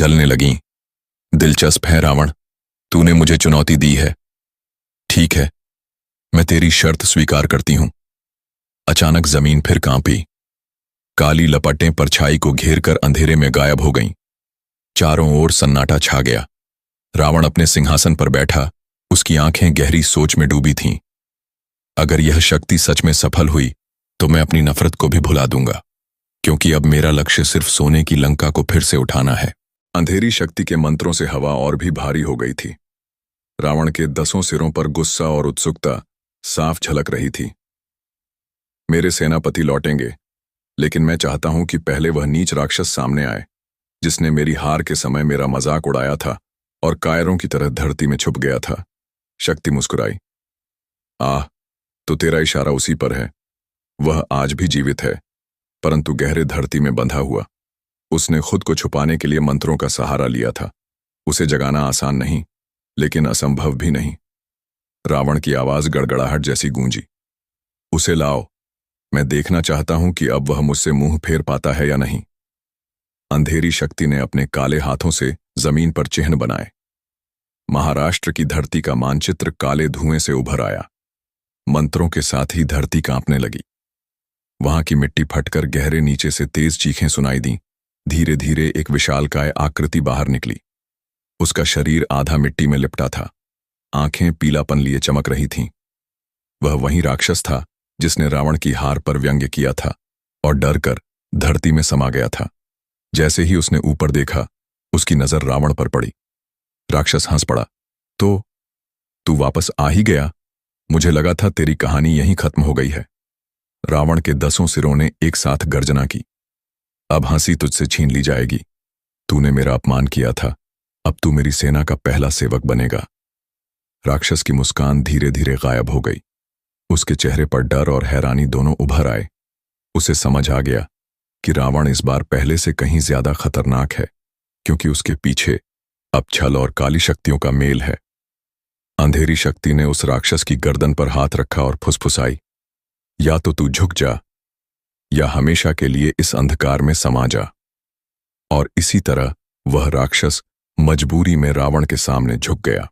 जलने लगीं। दिलचस्प है रावण, तूने मुझे चुनौती दी है। ठीक है, मैं तेरी शर्त स्वीकार करती हूं। अचानक जमीन फिर कांपी। काली लपटें परछाई को घेरकर अंधेरे में गायब हो गईं। चारों ओर सन्नाटा छा गया। रावण अपने सिंहासन पर बैठा, उसकी आंखें गहरी सोच में डूबी थीं। अगर यह शक्ति सच में सफल हुई तो मैं अपनी नफरत को भी भुला दूंगा, क्योंकि अब मेरा लक्ष्य सिर्फ सोने की लंका को फिर से उठाना है। अंधेरी शक्ति के मंत्रों से हवा और भी भारी हो गई थी। रावण के 10 सिरों पर गुस्सा और उत्सुकता साफ झलक रही थी। मेरे सेनापति लौटेंगे, लेकिन मैं चाहता हूं कि पहले वह नीच राक्षस सामने आए जिसने मेरी हार के समय मेरा मजाक उड़ाया था और कायरों की तरह धरती में छुप गया था। शक्ति मुस्कुराई। आह, तो तेरा इशारा उसी पर है। वह आज भी जीवित है, परंतु गहरे धरती में बंधा हुआ। उसने खुद को छुपाने के लिए मंत्रों का सहारा लिया था। उसे जगाना आसान नहीं, लेकिन असंभव भी नहीं। रावण की आवाज गड़गड़ाहट जैसी गूंजी। उसे लाओ, मैं देखना चाहता हूं कि अब वह मुझसे मुंह फेर पाता है या नहीं। अंधेरी शक्ति ने अपने काले हाथों से जमीन पर चिन्ह बनाए। महाराष्ट्र की धरती का मानचित्र काले धुएं से उभर आया। मंत्रों के साथ ही धरती कांपने लगी। वहां की मिट्टी फटकर गहरे नीचे से तेज चीखें सुनाई दीं। धीरे धीरे एक विशालकाय आकृति बाहर निकली। उसका शरीर आधा मिट्टी में लिपटा था। आंखें पीलापन लिए चमक रही थीं। वह वही राक्षस था जिसने रावण की हार पर व्यंग्य किया था और डरकर धरती में समा गया था। जैसे ही उसने ऊपर देखा, उसकी नजर रावण पर पड़ी। राक्षस हंस पड़ा। तो तू वापस आ ही गया? मुझे लगा था तेरी कहानी यहीं खत्म हो गई है। रावण के 10 सिरों ने एक साथ गर्जना की। अब हंसी तुझसे छीन ली जाएगी। तूने मेरा अपमान किया था, अब तू मेरी सेना का पहला सेवक बनेगा। राक्षस की मुस्कान धीरे धीरे गायब हो गई। उसके चेहरे पर डर और हैरानी दोनों उभर आए। उसे समझ आ गया कि रावण इस बार पहले से कहीं ज्यादा खतरनाक है, क्योंकि उसके पीछे अब छल और काली शक्तियों का मेल है। अंधेरी शक्ति ने उस राक्षस की गर्दन पर हाथ रखा और फुसफुसाई, या तो तू झुक जा या हमेशा के लिए इस अंधकार में समा जा। और इसी तरह वह राक्षस मजबूरी में रावण के सामने झुक गया।